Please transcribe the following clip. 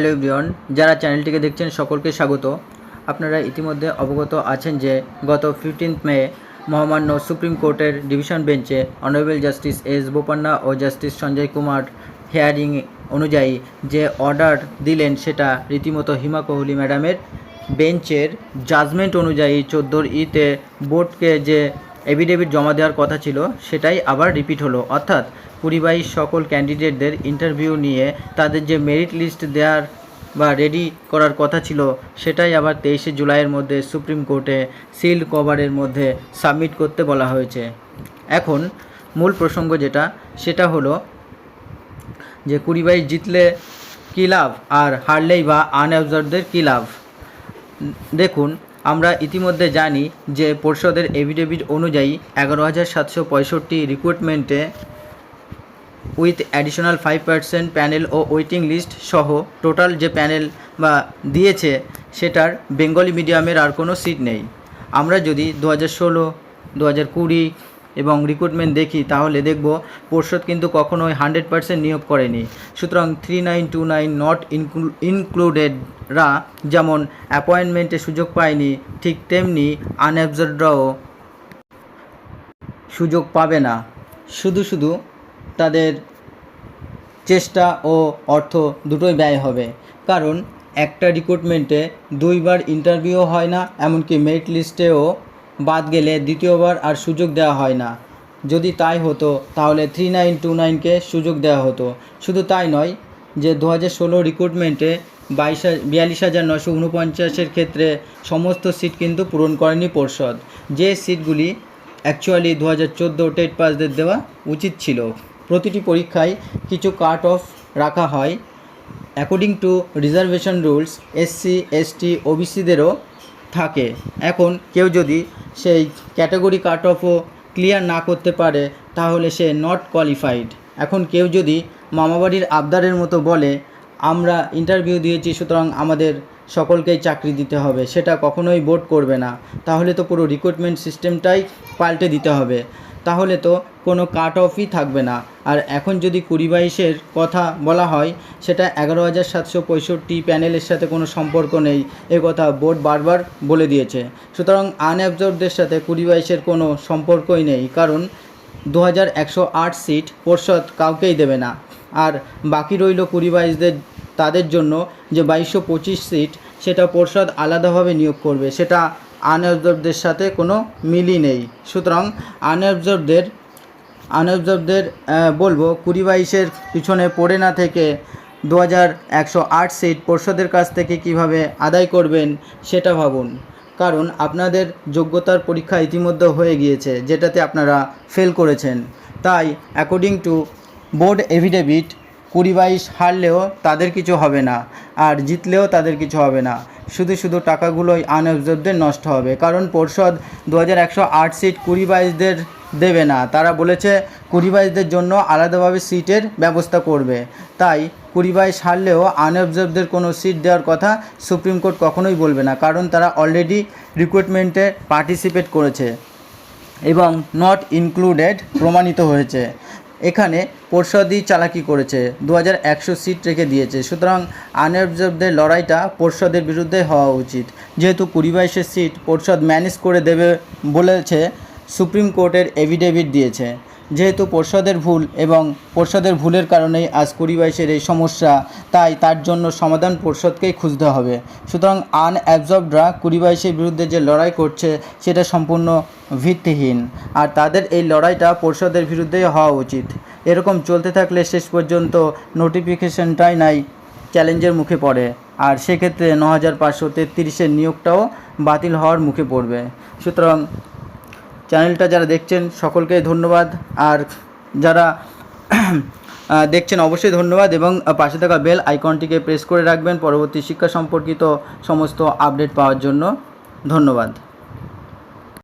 Hello everyone, যারা চ্যানেলটিকে দেখছেন সকলকে স্বাগত। আপনারা ইতিমধ্যে অবগত আছেন যে গত 15 মে মহামান্য সুপ্রিম কোর্টের ডিভিশন বেঞ্চে অনারেবল জাস্টিস এস বোপান্না ও জাস্টিস সঞ্জয় কুমার হিয়ারিং অনুযায়ী যে অর্ডার দিলেন সেটা রীতিমতো হিমা কোহলি ম্যাডামের বেঞ্চের জাজমেন্ট অনুযায়ী 14 বোর্ডকে যে এফিডেভিট জমা দেওয়ার কথা ছিল সেটাই আবার রিপিট হলো। অর্থাৎ 20-22 সকল ক্যান্ডিডেটদের ইন্টারভিউ নিয়ে তাদের যে মেরিট লিস্ট দেওয়ার বা রেডি করার কথা ছিল সেটাই আবার 23 জুলাইয়ের মধ্যে সুপ্রিম কোর্টে সিল্ড কভারের মধ্যে সাবমিট করতে বলা হয়েছে। এখন মূল প্রসঙ্গ সেটা হলো যে 20-22 জিতলে কী লাভ আর হারলেই বা আনঅবজার্ভদের কী লাভ। দেখুন, আমরা ইতিমধ্যে জানি যে পর্ষদের এফিডেভিট অনুযায়ী 11,765 রিক্রুটমেন্টে উইথ অ্যাডিশনাল 5% প্যানেল ও ওয়েটিং লিস্ট সহ টোটাল যে প্যানেল বা দিয়েছে সেটার বেঙ্গলি মিডিয়ামের আর কোনো সিট নেই। আমরা যদি 2016, 2020 এবং রিক্রুটমেন্ট দেখি তাহলে দেখব পর্ষদ কিন্তু কখনোই 100% নিয়োগ করেনি। সুতরাং 3929 নট ইনক্লুডেডরা যেমন অ্যাপয়েন্টমেন্টে সুযোগ পায়নি, ঠিক তেমনি আনঅবজার্ভডরাও সুযোগ পাবে না। শুধু তাদের চেষ্টা ও অর্থ দুটোই ব্যয় হবে, কারণ একটা রিক্রুটমেন্টে 2বার ইন্টারভিউ হয় না, এমনকি মেরিট লিস্টেও বাদ গেলে দ্বিতীয়বার আর সুযোগ দেওয়া হয় না। যদি তাই হতো তাহলে 3929কে সুযোগ দেওয়া হতো। শুধু তাই নয় যে 2016 রিক্রুটমেন্টে 42,949 ক্ষেত্রে সমস্ত সিট কিন্তু পূরণ করেনি পর্ষদ, যে সিটগুলি অ্যাকচুয়ালি 2014 টেট পাসদের দেওয়া উচিত ছিল। প্রতিটি পরীক্ষায় কিছু কাট অফ রাখা হয় according to reservation rules, SC, ST, ওবিসিদেরও থাকে। এখন কেউ যদি সেই ক্যাটাগরি কাট অফও ক্লিয়ার না করতে পারে তাহলে সে নট কোয়ালিফাইড। এখন কেউ যদি মামাবাড়ির আবদারের মতো বলে আমরা ইন্টারভিউ দিয়েছি সুতরাং আমাদের সকলকেই চাকরি দিতে হবে, সেটা কখনোই বোর্ড করবে না। তাহলে তো পুরো রিক্রুটমেন্ট সিস্টেমটাই পাল্টে দিতে হবে, তাহলে তো কোনো কাট অফই থাকবে না। আর এখন যদি 20-22 কথা বলা হয় সেটা 11,765 প্যানেলের সাথে কোনো সম্পর্ক নেই, এ কথা বোর্ড বারবার বলে দিয়েছে। সুতরাং আনঅবজার্ভদের সাথে 20-22 কোনো সম্পর্কই নেই, কারণ 2108 সিট পর্ষদ কাউকেই দেবে না। আর বাকি রইল 20-22দের, তাদের জন্য যে 2225 সিট সেটা পর্ষদ আলাদাভাবে নিয়োগ করবে, সেটা আনঅবজার্ভদের সাথে কোনো মিলই নেই। সুতরাং আনঅবজার্ভদের বলবো 20-22 পিছনে পড়ে না থেকে 2108 সিট পর্ষদের কাছ থেকে কিভাবে আদায় করবেন সেটা ভাবুন, কারণ আপনাদের যোগ্যতার পরীক্ষা ইতিমধ্যে হয়ে গিয়েছে যেটাতে আপনারা ফেল করেছেন। তাই অ্যাকর্ডিং টু বোর্ড এফিডেভিট 20-22 হারলেও তাদের কিছু হবে না আর জিতলেও তাদের কিছু হবে না, শুধু টাকাগুলোই আনঅবজার্ভদের নষ্ট হবে। কারণ পর্ষদ 2108 সিট 20-22দের দেবে না, তারা বলেছে 20-22দের জন্য আলাদাভাবে সিটের ব্যবস্থা করবে। তাই 20-22 হারলেও আনঅবজার্ভদের কোনো সিট দেওয়ার কথা সুপ্রিম কোর্ট কখনোই বলবে না, কারণ তারা অলরেডি রিক্রুটমেন্টে পার্টিসিপেট করেছে এবং নট ইনক্লুডেড প্রমাণিত হয়েছে। এখানে পর্ষদই চালাকি করেছে, 2100 সিট রেখে দিয়েছে। সুতরাং আনঅবজার্ভদের লড়াইটা পর্ষদের বিরুদ্ধে হওয়া উচিত। যেহেতু 20-22 সিট পর্ষদ ম্যানেজ করে দেবে বলেছে, সুপ্রিম কোর্টের এফিডেভিট দিয়েছে, যেহেতু পর্ষদের ভুল এবং পর্ষদের ভুলের কারণেই আজ 20-22 এই সমস্যা, তাই তার জন্য সমাধান পর্ষদকেই খুঁজতে হবে। সুতরাং আনঅবজার্ভডরা 20-22 বিরুদ্ধে যে লড়াই করছে সেটা সম্পূর্ণ ভিত্তিহীন, আর তাদের এই লড়াইটা পর্ষদের বিরুদ্ধেই হওয়া উচিত। এরকম চলতে থাকলে শেষ পর্যন্ত নোটিফিকেশনটাই নাই চ্যালেঞ্জের মুখে পড়ে, আর সেক্ষেত্রে 9533 নিয়োগটাও বাতিল হওয়ার মুখে পড়বে। সুতরাং চ্যানেলটা যারা দেখছেন সকলকেই ধন্যবাদ, আর যারা দেখছেন অবশ্যই ধন্যবাদ, এবং পাশে থাকা বেল আইকনটিকে প্রেস করে রাখবেন পরবর্তী শিক্ষা সম্পর্কিত সমস্ত আপডেট পাওয়ার জন্য। ধন্যবাদ।